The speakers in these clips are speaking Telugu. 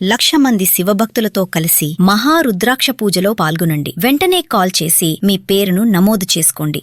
1,00,000 మంది శివభక్తులతో కలిసి మహారుద్రాక్ష పూజలో పాల్గొనండి. వెంటనే కాల్ చేసి మీ పేరును నమోదు చేసుకోండి.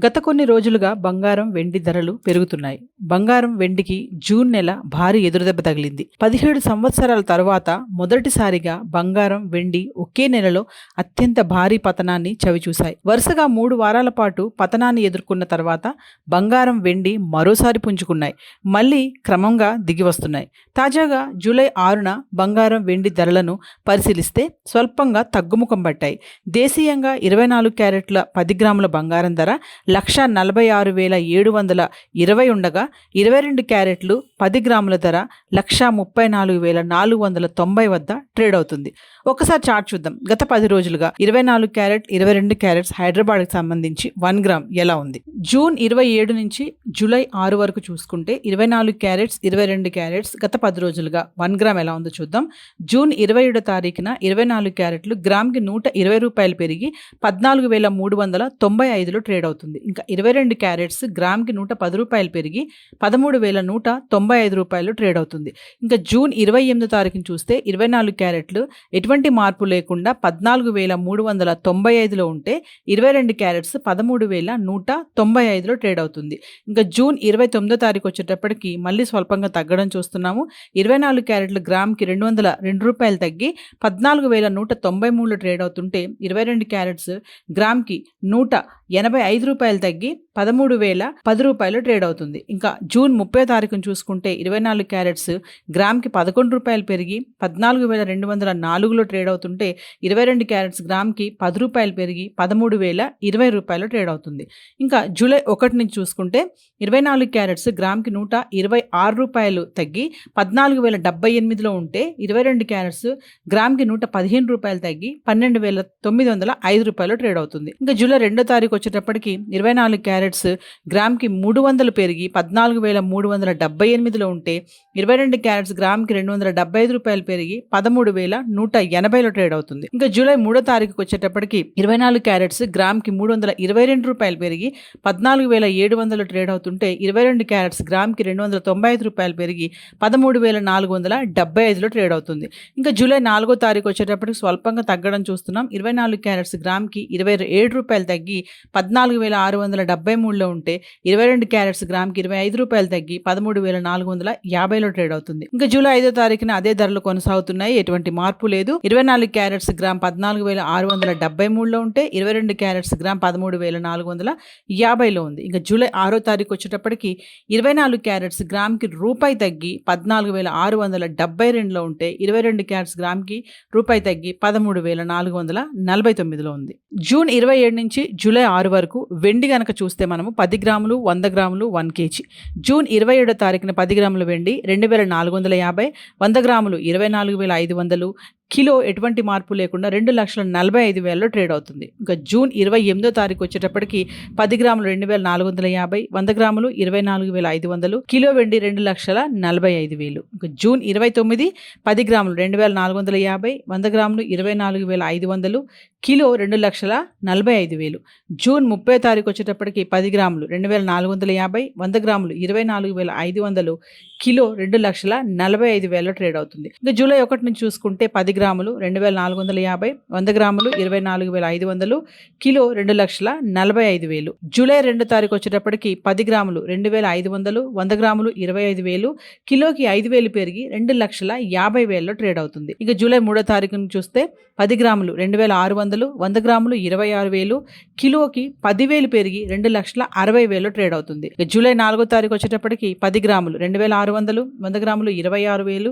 గత కొన్ని రోజులుగా బంగారం వెండి ధరలు పెరుగుతున్నాయి. బంగారం వెండికి జూన్ నెల భారీ ఎదురుదెబ్బ తగిలింది. 17 సంవత్సరాల తరువాత మొదటిసారిగా బంగారం వెండి ఒకే నెలలో అత్యంత భారీ పతనాన్ని చవిచూశాయి. వరుసగా 3 వారాల పాటు పతనాన్ని ఎదుర్కొన్న తర్వాత బంగారం వెండి మరోసారి పుంజుకున్నాయి. మళ్లీ క్రమంగా దిగివస్తున్నాయి. తాజాగా జూలై 6న బంగారం వెండి ధరలను పరిశీలిస్తే స్వల్పంగా తగ్గుముఖం పట్టాయి. దేశీయంగా 24 క్యారెట్ల 10 గ్రాముల బంగారం ధర 1,46,720 ఉండగా 22 క్యారెట్లు 10 గ్రాముల ధర 1,34,490 వద్ద ట్రేడ్ అవుతుంది. ఒకసారి చార్ట్ చూద్దాం. గత 10 రోజులుగా 24 క్యారెట్ 22 క్యారెట్స్ హైదరాబాద్కి సంబంధించి 1 గ్రామ్ ఎలా ఉంది? జూన్ 27 నుంచి జూలై 6 వరకు చూసుకుంటే 24 క్యారెట్స్ 22 క్యారెట్స్ గత 10 రోజులుగా 1 గ్రామ్ ఎలా ఉందో చూద్దాం. జూన్ 27 తారీఖున 24 క్యారెట్లు గ్రామ్కి 120 రూపాయలు పెరిగి 14,395లో ట్రేడ్ అవుతుంది. ఇంకా 22 క్యారెట్స్ గ్రామ్కి 110 రూపాయలు పెరిగి 13,195 రూపాయలు ట్రేడ్ అవుతుంది. ఇంకా జూన్ 28 తారీఖున చూస్తే 24 క్యారెట్లు ఎటువంటి మార్పు లేకుండా 14,395లో ఉంటే 22 క్యారెట్స్ 13,195లో ట్రేడ్ అవుతుంది. ఇంకా జూన్ 29 తారీఖు వచ్చేటప్పటికి మళ్ళీ స్వల్పంగా తగ్గడం చూస్తున్నాము. 24 క్యారెట్లు గ్రామ్కి 202 రూపాయలు తగ్గి 14,193లో ట్రేడ్ అవుతుంటే 22 క్యారెట్స్ గ్రామ్కి 185 రూపాయలు తగ్గి 13,010 రూపాయలు ట్రేడ్ అవుతుంది. ఇంకా జూన్ 30 తారీఖున చూసుకుంటే 24 క్యారెట్స్ గ్రామ్కి 11 రూపాయలు పెరిగి 14,204లో ట్రేడ్ అవుతుంటే 22 క్యారెట్స్ గ్రామ్కి 10 రూపాయలు పెరిగి 13,020 రూపాయలు ట్రేడ్ అవుతుంది. ఇంకా జూలై 1 నుంచి చూసుకుంటే 24 క్యారెట్స్ గ్రామ్కి 126 రూపాయలు తగ్గి 14,078లో ఉంటే 22 క్యారెట్స్ గ్రామ్కి 115 రూపాయలు తగ్గి 12,905 రూపాయలు ట్రేడ్ అవుతుంది. ఇంకా జూలై 2 తారీఖు వచ్చేటప్పటికి 24 క్యారెట్స్ గ్రామ్కి 300 పెరిగి 14,378లో ఉంటే 22 క్యారెట్స్ గ్రామ్కి 275 రూపాయలు పెరిగి 13,180లో ట్రేడ్ అవుతుంది. ఇంకా జూలై 3 తారీఖుకి వచ్చేటప్పటికి 24 క్యారెట్స్ గ్రామ్కి 322 రూపాయలు పెరిగి 14,700లో ట్రేడ్ అవుతుంటే 22 క్యారెట్స్ గ్రామ్కి 295 రూపాయలు పెరిగి 13,475లో ట్రేడ్ అవుతుంది. ఇంకా జూలై 4 తారీఖు వచ్చేటప్పటికి స్వల్పంగా తగ్గడం చూస్తున్నాం. 24 క్యారెట్స్ గ్రామ్కి 27 రూపాయలు తగ్గి 14,673లో ఉంటే 22 క్యారెట్స్ గ్రామ్కి 25 రూపాయలు తగ్గి 13,450లో ట్రేడ్ అవుతుంది. ఇంకా జూలై 5 తారీఖున అదే ధరలు కొనసాగుతున్నాయి. ఎటువంటి మార్పు లేదు. 24 క్యారెట్స్ గ్రామ్ 14,673లో ఉంటే 22 క్యారెట్స్ గ్రామ్ 13,450లో ఉంది. ఇంకా జూలై 6 తారీఖు వచ్చేటప్పటికి 24 క్యారెట్స్ గ్రామ్కి రూపాయి తగ్గి 14,672లో ఉంటే 22 క్యారెట్స్ గ్రామ్కి రూపాయి తగ్గి 13,449లో ఉంది. జూన్ 27 నుంచి జూలై 6 వరకు వెండి గనక చూస్తే మనము 10 గ్రాములు 100 గ్రాములు 1 కేజీ. జూన్ 27 తారీఖున 10 గ్రాముల వెండి 2,450, 100 గ్రాములు 24,500, కిలో ఎటువంటి మార్పు లేకుండా 2,45,000లో ట్రేడ్ అవుతుంది. ఇంకా జూన్ 28 తారీఖు వచ్చేటప్పటికి 10 గ్రాములు 2,450, 100 గ్రాములు 24,500, కిలో వెండి 2,45,000. ఇంకా జూన్ 29 10 గ్రాములు 2,450, 100 గ్రాములు 24,500, కిలో 2,45,000. జూన్ 30 తారీఖు వచ్చేటప్పటికి 10 గ్రాములు 2,450, 100 గ్రాములు 24,500, కిలో 2,45,000లో ట్రేడ్ అవుతుంది. ఇంకా జూలై 1 నుంచి చూసుకుంటే 10 గ్రాములు 2,450, 100 గ్రాములు 24,500, కిలో 2,45,000. జూలై 2 తారీఖు వచ్చేటప్పటికి 10 గ్రాములు 2,500, 100 గ్రాములు 25,000, కిలోకి 5,000 పెరిగి 2,50,000లో ట్రేడ్ అవుతుంది. ఇక జూలై 3 తారీఖును చూస్తే 10 గ్రాములు 2,600, 100 గ్రాములు 26,000, కిలోకి 10,000 పెరిగి 2,60,000లో ట్రేడ్ అవుతుంది. ఇక జూలై 4 తారీఖు వచ్చేటప్పటికి 10 గ్రాములు 2,600, 100 గ్రాములు 26,000,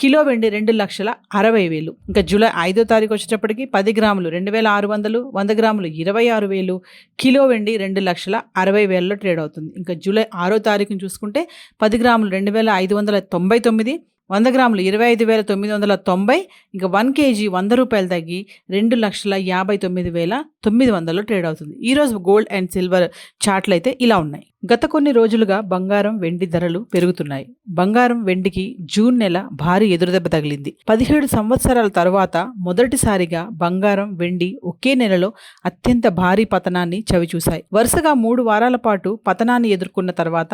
కిలో వెండి 2,60,000. ఇంకా జూలై 5 తారీఖు వచ్చేటప్పటికి 10 గ్రాములు 2,600, 100 గ్రాములు 26,000, కిలో వెండి 2,60,000లో ట్రేడ్ అవుతుంది. ఇంకా జూలై 6 తారీఖును చూసుకుంటే 10 గ్రాములు 2,599, 100 గ్రాములు 25,990, ఇంకా 1 కేజీ 100 రూపాయలు తగ్గి 2,59,900 ట్రేడ్ అవుతుంది. ఈరోజు గోల్డ్ అండ్ సిల్వర్ చార్ట్లు అయితే ఇలా ఉన్నాయి. గత కొన్ని రోజులుగా బంగారం వెండి ధరలు పెరుగుతున్నాయి. బంగారం వెండికి జూన్ నెల భారీ ఎదురుదెబ్బ తగిలింది. 17 సంవత్సరాల తరువాత మొదటిసారిగా బంగారం వెండి ఒకే నెలలో అత్యంత భారీ పతనాన్ని చవిచూశాయి. వరుసగా 3 వారాల పాటు పతనాన్ని ఎదుర్కొన్న తర్వాత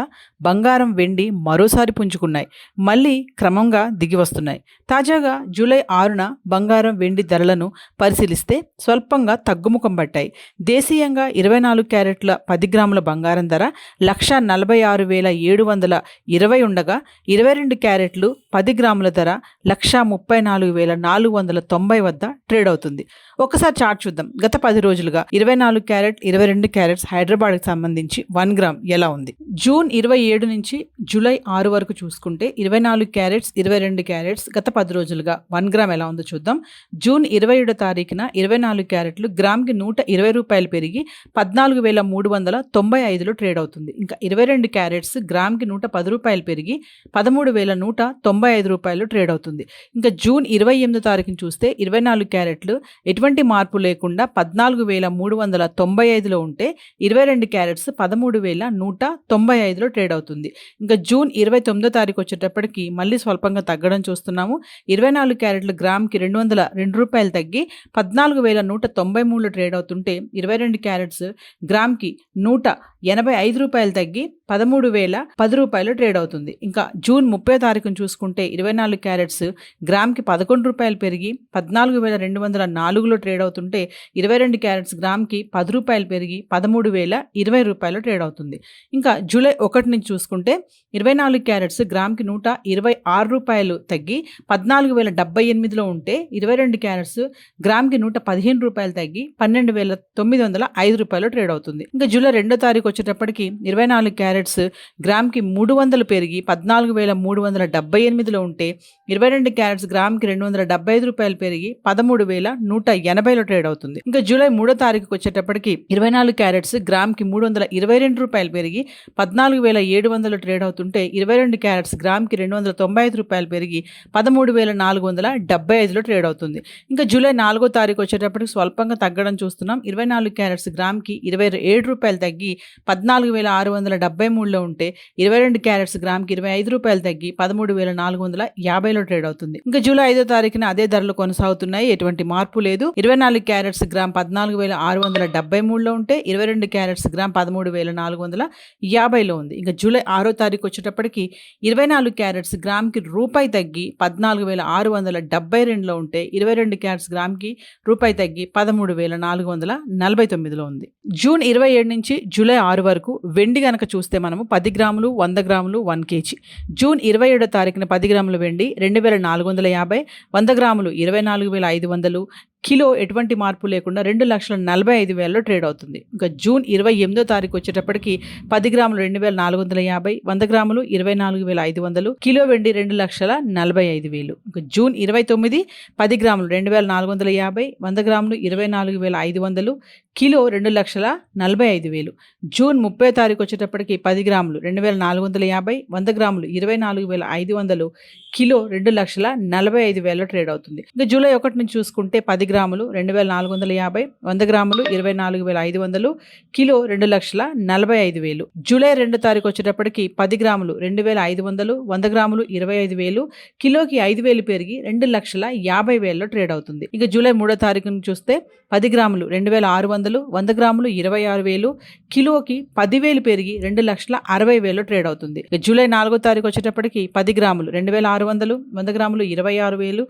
బంగారం వెండి మరోసారి పుంజుకున్నాయి. మళ్లీ క్రమంగా దిగి వస్తున్నాయి. తాజాగా జూలై 6న బంగారం వెండి ధరలను పరిశీలిస్తే స్వల్పంగా తగ్గుముఖం పట్టాయి. దేశీయంగా 24 క్యారెట్ల 10 గ్రాముల బంగారం ధర 1,46,720 ఉండగా 22 క్యారెట్లు 10 గ్రాముల ధర 1,34,490 వద్ద ట్రేడ్ అవుతుంది. ఒకసారి చార్ట్ చూద్దాం. గత 10 రోజులుగా 24 క్యారెట్ 22 క్యారెట్స్ హైదరాబాద్కి సంబంధించి 1 గ్రామ్ ఎలా ఉంది? జూన్ 27 నుంచి జూలై 6 వరకు చూసుకుంటే 24 క్యారెట్స్ 22 క్యారెట్స్ గత 10 రోజులుగా 1 గ్రామ్ ఎలా ఉందో చూద్దాం. జూన్ 27 తారీఖున 24 క్యారెట్లు గ్రామ్కి 120 రూపాయలు పెరిగి 14,395లో ట్రేడ్ అవుతుంది. ఇంకా 22 క్యారెట్స్ గ్రామ్కి 110 రూపాయలు పెరిగి 13,195 రూపాయలు ట్రేడ్ అవుతుంది. ఇంకా జూన్ 28 తారీఖున చూస్తే 24 క్యారెట్లు ఎటువంటి మార్పు లేకుండా 14,395లో ఉంటే 22 క్యారెట్స్ 13,195లో ట్రేడ్ అవుతుంది. ఇంకా జూన్ 29 తారీఖు వచ్చేటప్పటికి మళ్ళీ స్వల్పంగా తగ్గడం చూస్తున్నాము. 24 క్యారెట్లు గ్రామ్కి 202 రూపాయలు తగ్గి 14,193లో ట్రేడ్ అవుతుంటే 22 క్యారెట్స్ గ్రామ్కి 185 రూపాయలు తగ్గి 13,010 రూపాయలు ట్రేడ్ అవుతుంది. ఇంకా జూన్ 30 తారీఖును చూసుకుంటే 24 క్యారెట్స్ గ్రామ్కి 11 రూపాయలు పెరిగి 14,204లో ట్రేడ్ అవుతుంటే 22 క్యారెట్స్ గ్రామ్కి 10 రూపాయలు పెరిగి 13,020 రూపాయలు ట్రేడ్ అవుతుంది. ఇంకా జూలై 1 నుంచి చూసుకుంటే 24 క్యారెట్స్ గ్రామ్కి 126 రూపాయలు తగ్గి 14,078లో ఉంటే 22 క్యారెట్స్ గ్రామ్కి 115 రూపాయలు తగ్గి 12,905 రూపాయలు ట్రేడ్ అవుతుంది. ఇంకా జూలై 2 తారీఖు వచ్చేటప్పటికి 24 క్యారెట్స్ గ్రామ్కి 300 పెరిగి 14,378లో ఉంటే 22 క్యారెట్స్ గ్రామ్కి 275 రూపాయలు పెరిగి 13,180లో ట్రేడ్ అవుతుంది. ఇంకా జూలై 3 తారీఖుకి వచ్చేటప్పటికి 24 క్యారెట్స్ గ్రామ్కి 322 రూపాయలు పెరిగి 14,700లో ట్రేడ్ అవుతుంటే 22 క్యారెట్స్ గ్రామ్కి 295 రూపాయలు పెరిగి 13,475లో ట్రేడ్ అవుతుంది. ఇంకా జూలై 4 తారీఖు వచ్చేటప్పటికి స్వల్పంగా తగ్గడం చూస్తున్నాం. 24 క్యారెట్స్ గ్రామ్కి 27 రూపాయలు తగ్గి 14,673లో ఉంటే 22 క్యారెట్స్ గ్రామ్కి 25 రూపాయలు తగ్గి 13,450లో ట్రేడ్ అవుతుంది. ఇంకా జూలై 5 తారీఖున అదే ధరలు కొనసాగుతున్నాయి. ఎటువంటి మార్పు లేదు. 24 క్యారెట్స్ గ్రామ్ 14,673లో ఉంటే 22 క్యారెట్స్ గ్రామ్ 13,450లో ఉంది. ఇంకా జూలై 6 తారీఖు వచ్చేటప్పటికి 24 క్యారెట్స్ గ్రామ్కి రూపాయి తగ్గి 14,672లో ఉంటే 22 క్యారెట్స్ గ్రామ్కి రూపాయి తగ్గి 13,449లో ఉంది. జూన్ 27 నుంచి జూలై 6 వరకు వెండి గనక చూస్తే మనము 10 గ్రాములు 100 గ్రాములు 1 కేజీ. జూన్ 27 తారీఖున 10 గ్రాముల వెండి 2,450, 100 గ్రాములు 24,500, కిలో ఎటువంటి మార్పు లేకుండా 2,45,000లో ట్రేడ్ అవుతుంది. ఇంకా జూన్ 28 తారీఖు వచ్చేటప్పటికి 10 గ్రాములు 2,450, 100 గ్రాములు 24,500, కిలో వెండి 2,45,000. ఇంకా జూన్ 29 10 గ్రాములు 2,450, 100 గ్రాములు 24,500, కిలో 2,45,000. జూన్ 30 తారీఖు వచ్చేటప్పటికి 10 గ్రాములు 2,450, 100 గ్రాములు 24,500, కిలో 2,45,000లో ట్రేడ్ అవుతుంది. ఇంకా జూలై 1 నుంచి చూసుకుంటే 10 గ్రాములు 2,450, 100 గ్రాములు 24,500, కిలో 2,45,000. జూలై 2 తారీఖు వచ్చేటప్పటికి 10 గ్రాములు 2,500, 100 గ్రాములు 25,000, కిలోకి 5,000 పెరిగి 2,50,000లో ట్రేడ్ అవుతుంది. ఇక జూలై 3 తారీఖును చూస్తే 10 గ్రాములు 2,600, 100 గ్రాములు 26,000, కిలోకి 10,000 పెరిగి 2,60,000లో ట్రేడ్ అవుతుంది. ఇక జూలై 4 తారీఖు వచ్చేటప్పటికి 10 గ్రాములు 2,600, 100 గ్రాములు 26,000,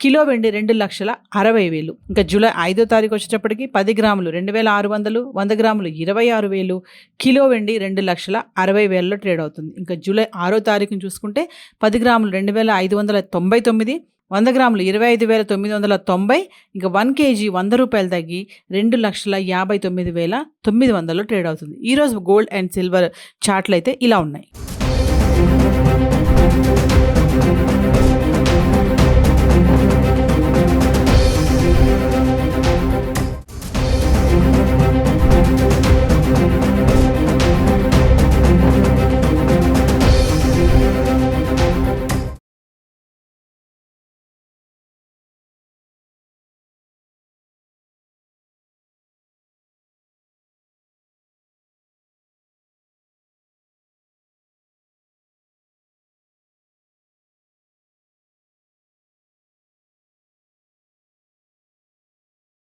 కిలో వెండి 2,60,000. ఇంకా జూలై 5 తారీఖు వచ్చేటప్పటికి 10 గ్రాములు 2,600, 100 గ్రాములు 26,000, కిలో వెండి 2,60,000లో ట్రేడ్ అవుతుంది. ఇంకా జూలై 6 తారీఖును చూసుకుంటే 10 గ్రాములు 2,599, 100 గ్రాములు 25,990, ఇంకా 1 కేజీ 100 రూపాయలు తగ్గి 2,59,900లో ట్రేడ్ అవుతుంది. ఈరోజు గోల్డ్ అండ్ సిల్వర్ చార్ట్లు అయితే ఇలా ఉన్నాయి.